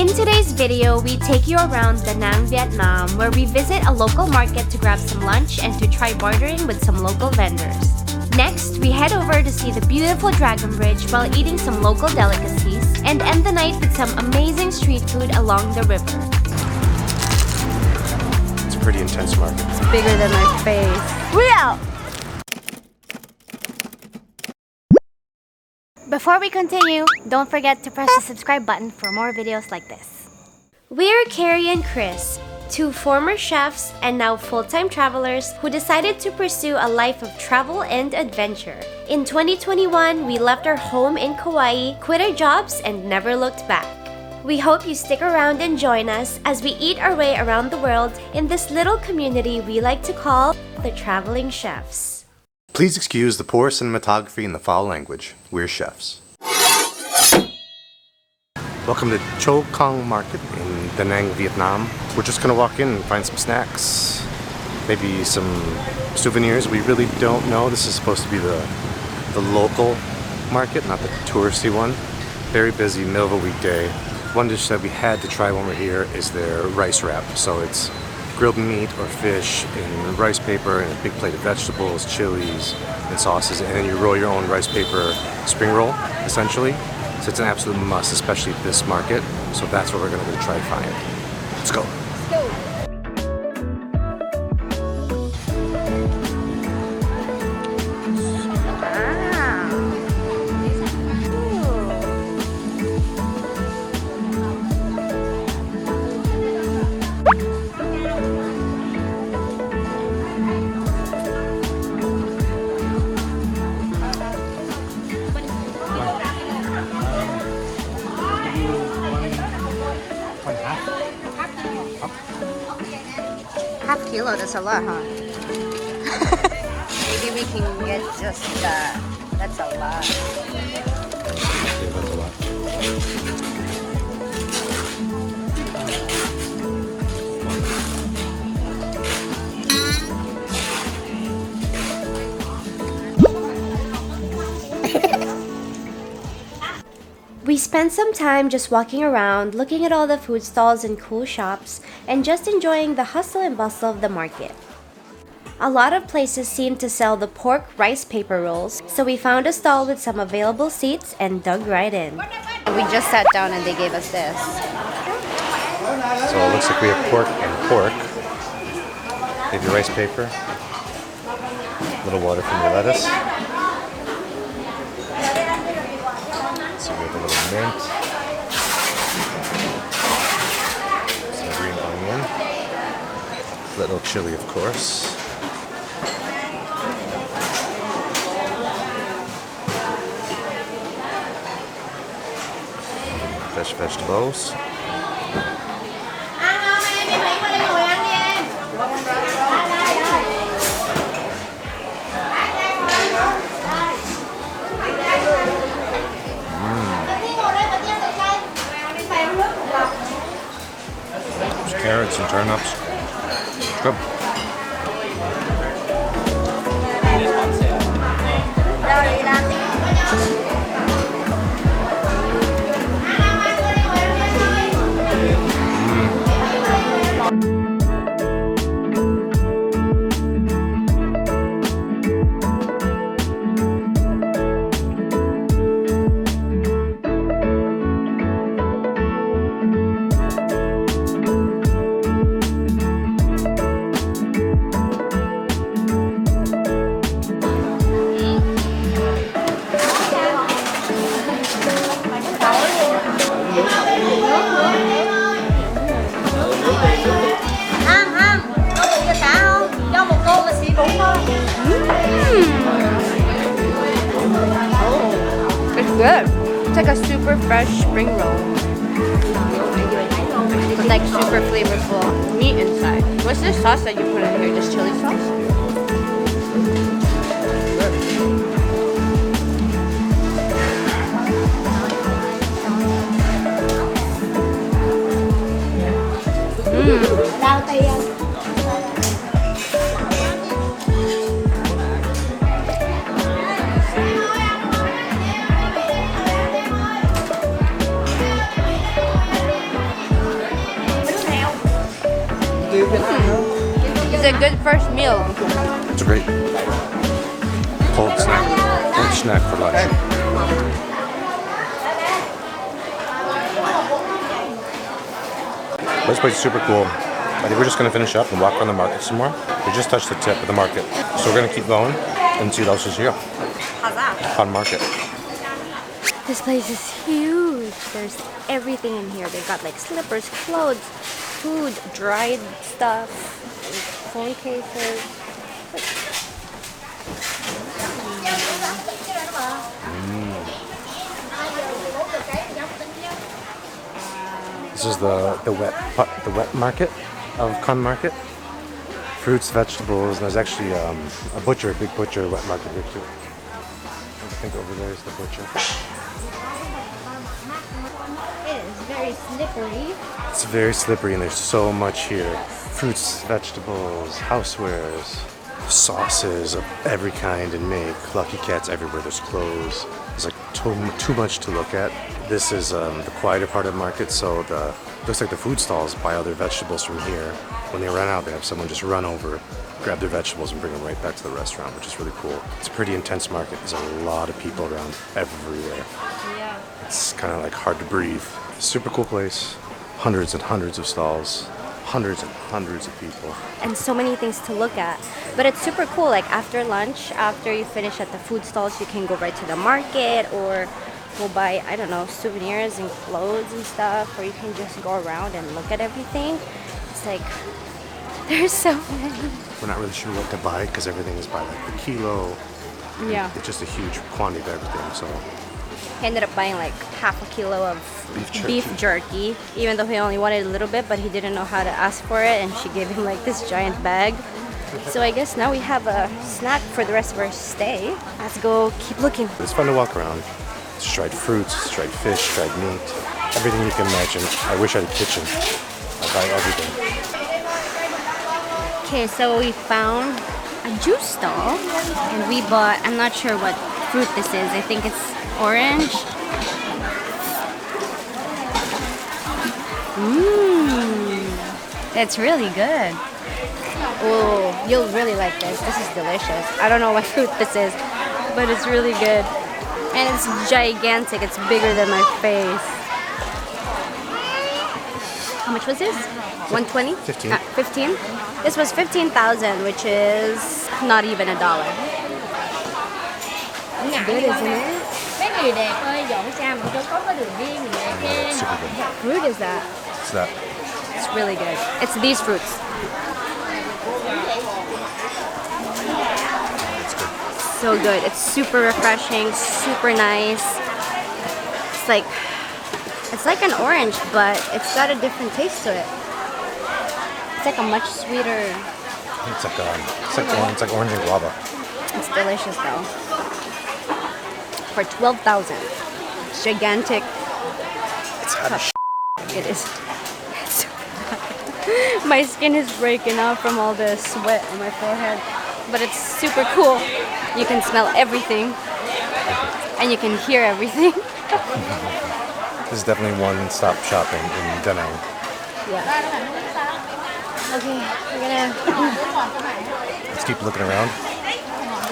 In today's video, we take you around Danang, Vietnam, where we visit a local market to grab some lunch and to try bartering with some local vendors. Next, we head over to see the beautiful Dragon Bridge while eating some local delicacies and end the night with some amazing street food along the river. It's a pretty intense market. It's bigger than my face. Real! Before we continue, don't forget to press the subscribe button for more videos like this. We're Carrie and Chris, two former chefs and now full-time travelers who decided to pursue a life of travel and adventure. In 2021, we left our home in Kauai, quit our jobs, and never looked back. We hope you stick around and join us as we eat our way around the world in this little community we like to call the Traveling Chefs. Please excuse the poor cinematography and the foul language. We're chefs. Welcome to Châu Market in Danang, Vietnam. We're just gonna walk in and find some snacks, maybe some souvenirs. We really don't know. This is supposed to be the local market, not the touristy one. Very busy, middle of a weekday. One dish that we had to try when we're here is their rice wrap. So it's grilled meat or fish in rice paper and a big plate of vegetables, chilies, and sauces, and then you roll your own rice paper spring roll, essentially. So it's an absolute must, especially at this market. So that's what we're gonna go try to find. Let's go. Half kilo, that's a lot, huh? Maybe we can get just that. That's a lot. Yeah, that's a lot. We spent some time just walking around, looking at all the food stalls and cool shops, and just enjoying the hustle and bustle of the market. A lot of places seemed to sell the pork rice paper rolls, so we found a stall with some available seats and dug right in. We just sat down and they gave us this. So it looks like we have pork and pork. Maybe rice paper. A little water from your lettuce. So we have a little mint. Some green onion. Little chili, of course. Fresh vegetables. Carrots and turnips. Good. It's good. It's like a super fresh spring roll. With like super flavorful meat inside. What's this sauce that you put in here? Just chili sauce? It's a good first meal. It's a great cold snack for lunch. This place is super cool. I think we're just gonna finish up and walk around the market some more. We just touched the tip of the market. So we're gonna keep going and see what else is here. Fun market. This place is huge. There's everything in here. They've got like slippers, clothes, food, dried stuff, phone cases. This is the wet market of Con Market. Fruits, vegetables, and there's actually a butcher, a big butcher wet market here too. I think over there is the butcher. It is very slippery. It's very slippery and there's so much here. Fruits, vegetables, housewares, sauces of every kind and make. Lucky Cats everywhere, there's clothes. There's like too much to look at. This is the quieter part of the market, so looks like the food stalls buy all their vegetables from here. When they run out, they have someone just run over, grab their vegetables and bring them right back to the restaurant, which is really cool. It's a pretty intense market. There's a lot of people around everywhere. Yeah. It's kind of like hard to breathe. Super cool place. Hundreds and hundreds of stalls. Hundreds and hundreds of people. And so many things to look at. But it's super cool. Like after lunch, after you finish at the food stalls, you can go right to the market or go buy, I don't know, souvenirs and clothes and stuff. Or you can just go around and look at everything. It's like, there's so many. We're not really sure what to buy because everything is by like the kilo. Yeah. It's just a huge quantity of everything, so. He ended up buying like half a kilo of beef jerky, even though he only wanted a little bit, but he didn't know how to ask for it, and she gave him like this giant bag. So I guess now we have a snack for the rest of our stay. Let's go keep looking. It's fun to walk around. It's dried fruits, dried fish, dried meat, everything you can imagine. I wish I had a kitchen. I'd buy everything. Okay, so we found a juice stall, and we bought, I'm not sure what fruit this is. I think it's orange. It's really good. Oh, you'll really like this. This is delicious. I don't know what fruit this is, but it's really good. And it's gigantic. It's bigger than my face. How much was this? 120? 15. 15? This was 15,000, which is not even $1. Good, isn't it? Super good. What fruit is that? It's that. It's really good. It's these fruits. It's good. So good. It's super refreshing, super nice. It's like an orange, but it's got a different taste to it. It's like a much sweeter. It's like orange and guava. It's delicious though. For 12,000. It's gigantic. It's hot as It is. My skin is breaking out from all the sweat on my forehead. But it's super cool. You can smell everything. And you can hear everything. This is definitely one-stop shopping in Danang. Yeah. Okay, we're gonna... Let's keep looking around.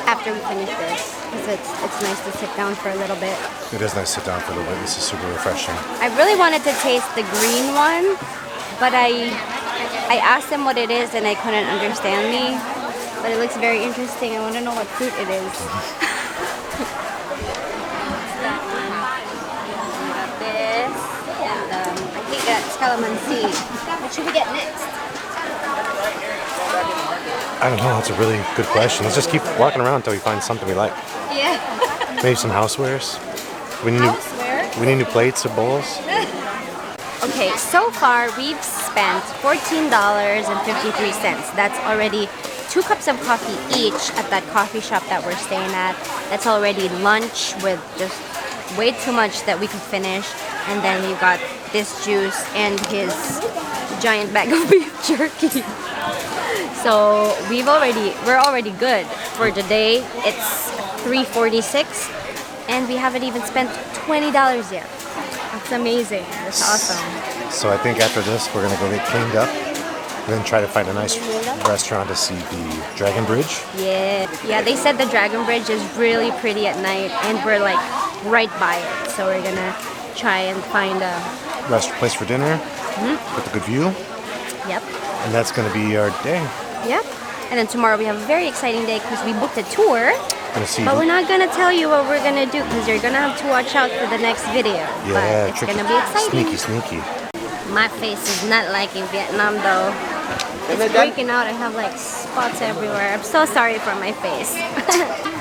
After we finish this, because it's nice to sit down for a little bit. It is nice to sit down for a little bit. This is super refreshing. I really wanted to taste the green one, but I asked them what it is and I couldn't understand me. But it looks very interesting. I want to know what fruit it is. We got this, and I think that's calamansi. What should we get next? I don't know. That's a really good question. Let's just keep walking around until we find something we like. Yeah. Maybe some housewares. We need new plates or bowls. Okay, so far we've spent $14.53. That's already 2 cups of coffee each at that coffee shop that we're staying at. That's already lunch with just way too much that we could finish. And then you got this juice and his giant bag of beef jerky. So we're already good for the day. It's 3:46 and we haven't even spent $20 yet. That's amazing. That's awesome. So I think after this, we're gonna go get cleaned up And then try to find a nice restaurant to see the Dragon Bridge. Yeah, they said the Dragon Bridge is really pretty at night, and we're like right by it. So we're gonna try and find a place for dinner with a good view. Yep. And that's gonna be our day. Yep. And then tomorrow we have a very exciting day because we booked a tour. But we're not gonna tell you what we're gonna do because you're gonna have to watch out for the next video. Yeah, but it's gonna be exciting. Sneaky. My face is not like in Vietnam though. It's breaking out. I have like spots everywhere. I'm so sorry for my face.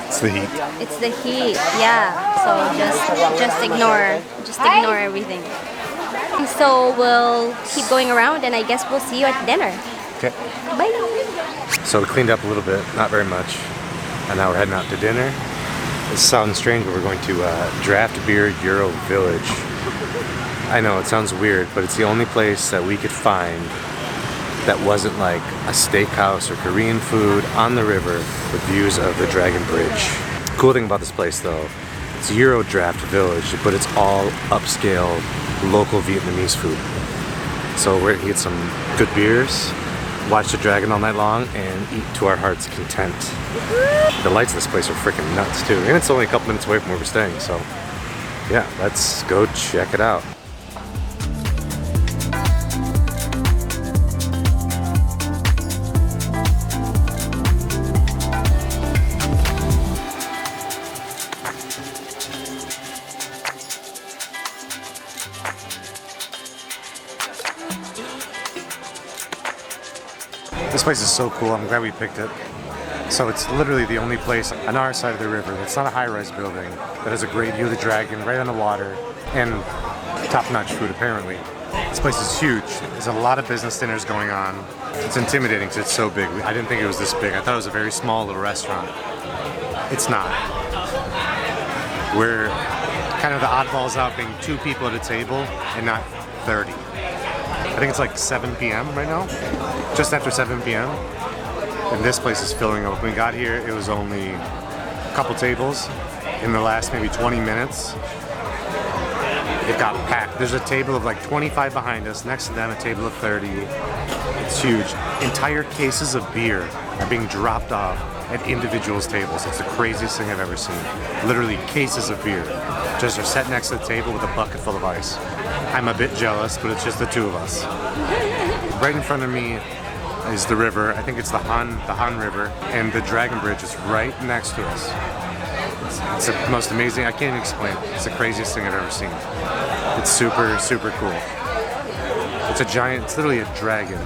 It's the heat. It's the heat, yeah. So just ignore everything. So we'll keep going around and I guess we'll see you at dinner. Okay. Bye. So we cleaned up a little bit, not very much. And now we're heading out to dinner. This sounds strange, but we're going to Draft Beer Euro Village. I know, it sounds weird, but it's the only place that we could find that wasn't like a steakhouse or Korean food on the river with views of the Dragon Bridge. Cool thing about this place though, it's Euro Draft Village, but it's all upscale local Vietnamese food. So we're gonna get some good beers, watch the dragon all night long, and eat to our heart's content. The lights of this place are freaking nuts too, and it's only a couple minutes away from where we're staying, so yeah, let's go check it out. This place is so cool, I'm glad we picked it. So it's literally the only place on our side of the river that's not a high-rise building that has a great view of the dragon right on the water and top-notch food apparently. This place is huge. There's a lot of business dinners going on. It's intimidating because it's so big. I didn't think it was this big. I thought it was a very small little restaurant. It's not. We're kind of the oddballs out being 2 people at a table and not 30. I think it's like 7 p.m. right now, just after 7 p.m. And this place is filling up. When we got here, it was only a couple tables. In the last maybe 20 minutes, it got packed. There's a table of like 25 behind us, next to them a table of 30. It's huge. Entire cases of beer are being dropped off at individuals' tables. It's the craziest thing I've ever seen. Literally cases of beer just are set next to the table with a bucket full of ice. I'm a bit jealous, but it's just the 2 of us. Right in front of me is the river. I think it's the Han River, and the Dragon Bridge is right next to us. It's the most amazing, I can't even explain it. It's the craziest thing I've ever seen. It's super, super cool. It's a giant, it's literally a dragon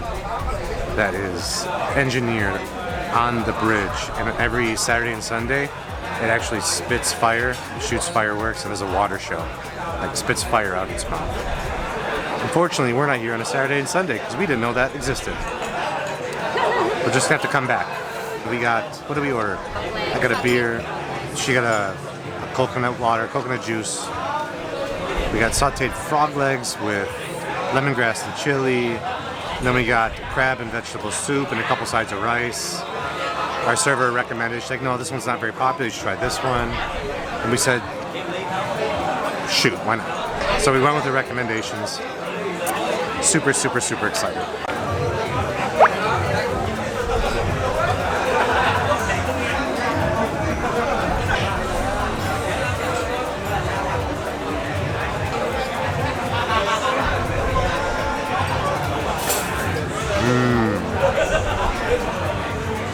that is engineered on the bridge, and every Saturday and Sunday it actually spits fire, shoots fireworks, and there's a water show. Like spits fire out its mouth. Unfortunately, we're not here on a Saturday and Sunday because we didn't know that existed. We'll just have to come back. We got, what did we order? I got a beer, she got a coconut water, coconut juice. We got sauteed frog legs with lemongrass and chili. And then we got crab and vegetable soup and a couple sides of rice. Our server recommended, she's like, no, this one's not very popular, you should try this one. And we said, shoot, why not? So we went with the recommendations. Super, super, super excited.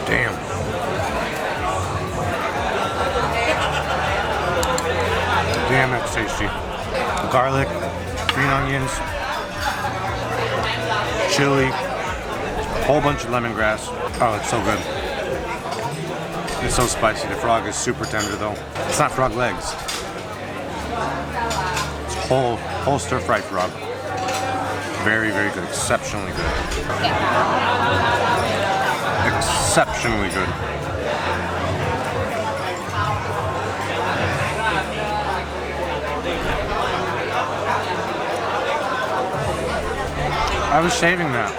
Damn. Damn, that's tasty. Garlic, green onions, chili, a whole bunch of lemongrass. Oh, it's so good. It's so spicy. The frog is super tender though. It's not frog legs. It's whole stir-fried frog. Very, very good. Exceptionally good. Exceptionally good. I was saving that.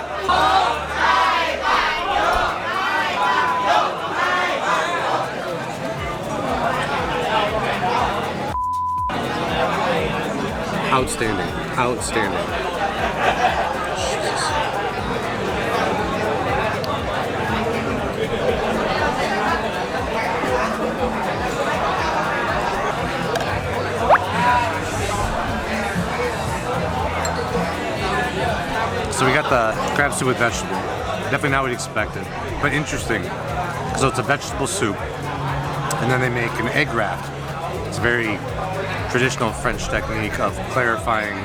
Outstanding. Outstanding. crab soup with vegetable. Definitely not what you expected, but interesting. So it's a vegetable soup, and then they make an egg raft. It's a very traditional French technique of clarifying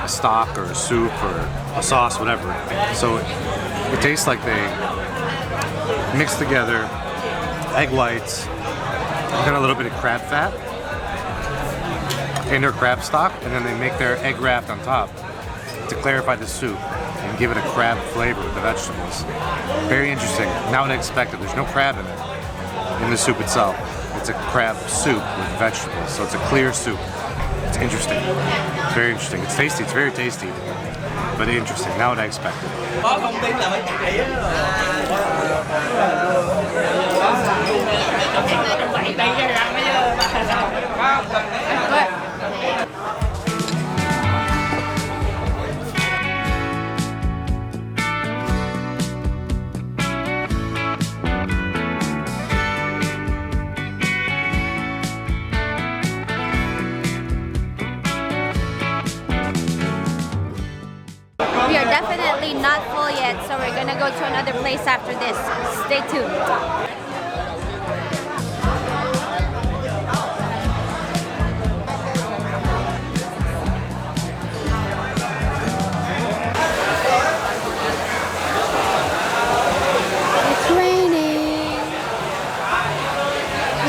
a stock or a soup or a sauce, whatever. So it tastes like they mix together egg whites and then a little bit of crab fat in their crab stock, and then they make their egg raft on top to clarify the soup and give it a crab flavor with the vegetables. Very interesting. Not what I expected. There's no crab in it, in the soup itself. It's a crab soup with vegetables, so it's a clear soup. It's interesting. It's very interesting. It's tasty. It's very tasty, but interesting. Not what I expected. We are definitely not full yet, so we're gonna go to another place after this. Stay tuned. It's raining.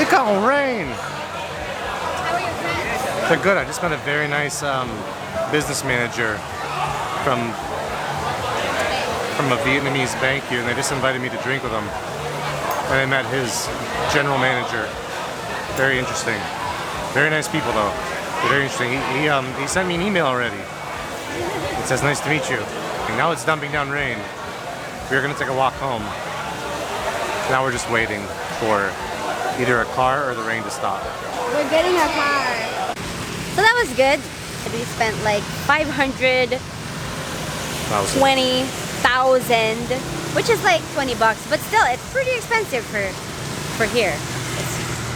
It can't rain. How are your friends? They're good. I just met a very nice business manager from a Vietnamese bank here, and they just invited me to drink with them. And I met his general manager. Very interesting. Very nice people, though. They're very interesting. He sent me an email already. It says, "Nice to meet you." And now it's dumping down rain. We were gonna take a walk home. Now we're just waiting for either a car or the rain to stop. We're getting a car. So that was good. We spent like 520,000, which is like 20 bucks, but still it's pretty expensive for here.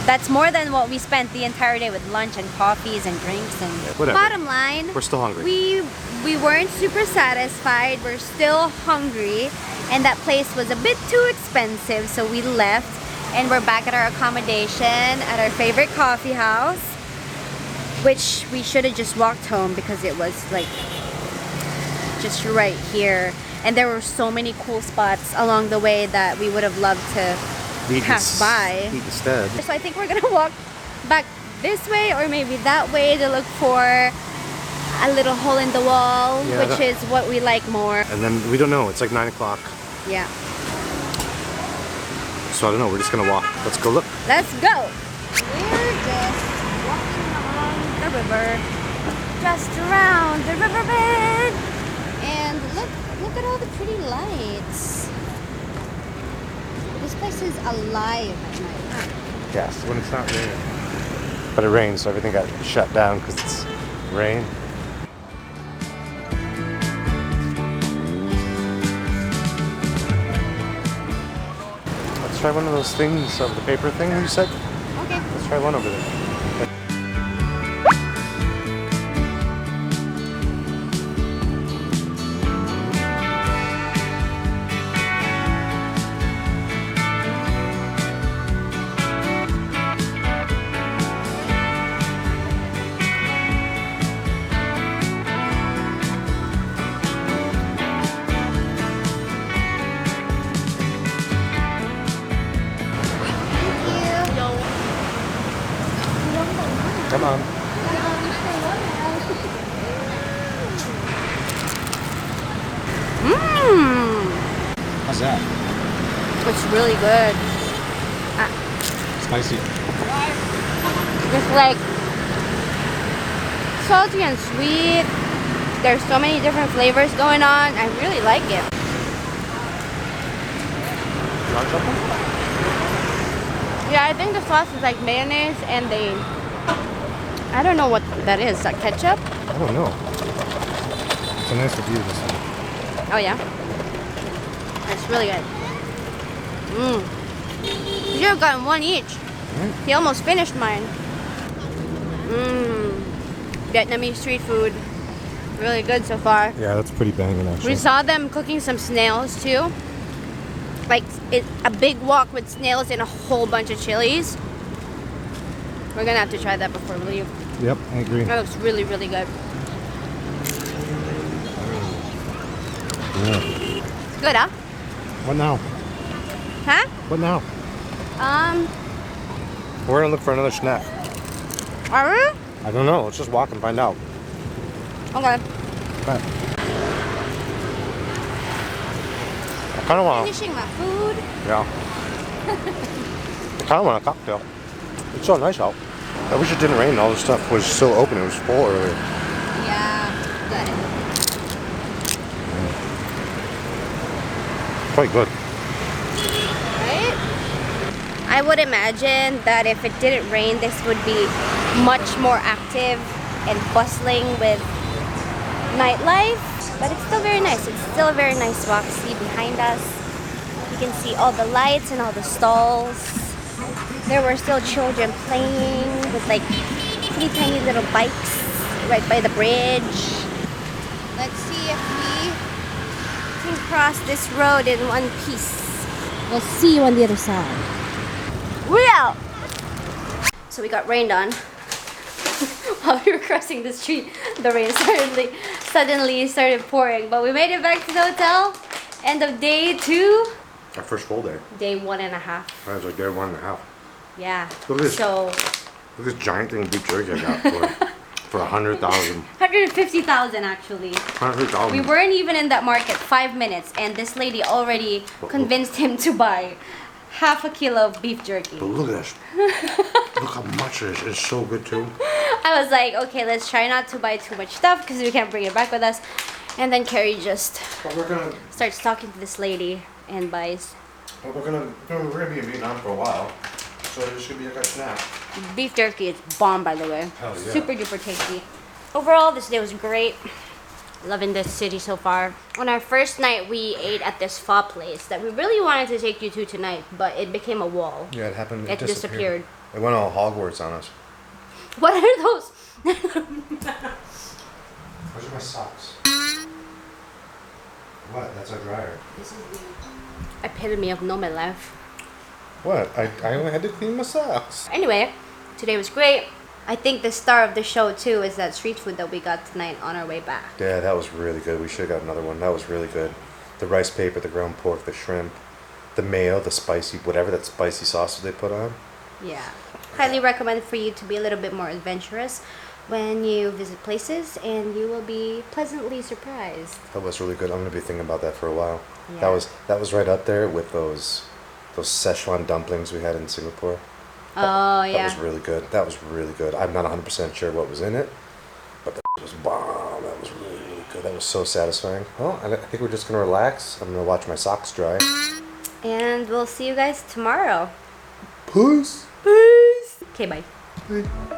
That's more than what we spent the entire day with lunch and coffees and drinks and Whatever. Bottom line, We're still hungry. we weren't super satisfied. We're still hungry, and that place was a bit too expensive, so we left and we're back at our accommodation at our favorite coffee house, which we should have just walked home because it was like just right here, and there were so many cool spots along the way that we would have loved to pass by. Eat instead. So I think we're gonna walk back this way or maybe that way to look for a little hole in the wall, Yeah, which is what we like more. And then we don't know. It's like 9 o'clock. Yeah. So I don't know. We're just gonna walk. Let's go look. Let's go. We're just walking along the river, just around the riverbed, and look at all the pretty lights. This place is alive at night. Yes, when it's not raining. But it rained, so everything got shut down because it's rain. Let's try one of those things, of the paper thing you said. Okay. Let's try one over there. Come on. Mmm. How's that? It's really good. Spicy. It's like salty and sweet. There's so many different flavors going on. I really like it. You want something? Yeah, I think the sauce is like mayonnaise and I don't know what that is. That ketchup? I don't know. It's a nice review, this one. Oh yeah. It's really good. Mmm. You should have gotten one each. He almost finished mine. Mmm. Vietnamese street food. Really good so far. Yeah, that's pretty banging We actually. saw them cooking some snails too. Like a big wok with snails and a whole bunch of chilies. We're gonna have to try that before we leave. Yep, I agree. That looks really, really good. Yeah. Good, huh? What now? Huh? What now? Um, We're gonna look for another snack. are we? I don't know. Let's just walk and find out. Okay. Okay. I kind of want. Finishing my food. Yeah. I kind of want a cocktail. It's so nice out. I wish it didn't rain. All the stuff was still open. It was full earlier. Yeah, good. Quite good. Right? I would imagine that if it didn't rain, this would be much more active and bustling with nightlife. But it's still very nice. It's still a very nice walk. See behind us, you can see all the lights and all the stalls. There were still children playing with like pretty tiny little bikes right by the bridge. Let's see if we can cross this road in one piece. We'll see you on the other side. We're out! So we got rained on. While we were crossing the street, the rain suddenly started pouring. But we made it back to the hotel. End of day 2. Our first full day. Day 1.5. That was like day 1.5. Yeah. Look at this. So Look at this giant thing of beef jerky I got for 100,000. 150,000 actually. 100,000. We weren't even in that market 5 minutes, and this lady already convinced him to buy half a kilo of beef jerky. But look at this. Look how much it is. It's so good too. I was like, okay, let's try not to buy too much stuff because we can't bring it back with us. And then Carrie just But we're gonna starts talking to this lady and buys be in Vietnam for a while. So this should be like a snack. beef jerky. It's bomb, by the way. Hell yeah. Super duper tasty. Overall, this day was great. Loving this city so far. On our first night, we ate at this pho place that we really wanted to take you to tonight, but it became a wall. Yeah, it happened. It disappeared. It went all Hogwarts on us. What are those? Where's my socks? What? That's our dryer. This is the epitome of nomad life. What? I only had to clean my socks. Anyway, today was great. I think the star of the show too is that street food that we got tonight on our way back. Yeah, that was really good. We should have got another one. That was really good. The rice paper, the ground pork, the shrimp, the mayo, the spicy, whatever that spicy sauce they put on. Yeah. Highly recommend for you to be a little bit more adventurous when you visit places, and you will be pleasantly surprised. That was really good. I'm gonna be thinking about that for a while. Yeah. That was right up there with those Szechuan dumplings we had in Singapore. Oh, yeah. That was really good. That was really good. I'm not 100% sure what was in it, but that was bomb. That was really, really good. That was so satisfying. Well, I think we're just gonna relax. I'm gonna watch my socks dry. And we'll see you guys tomorrow. Peace. Peace. Okay, bye. Bye.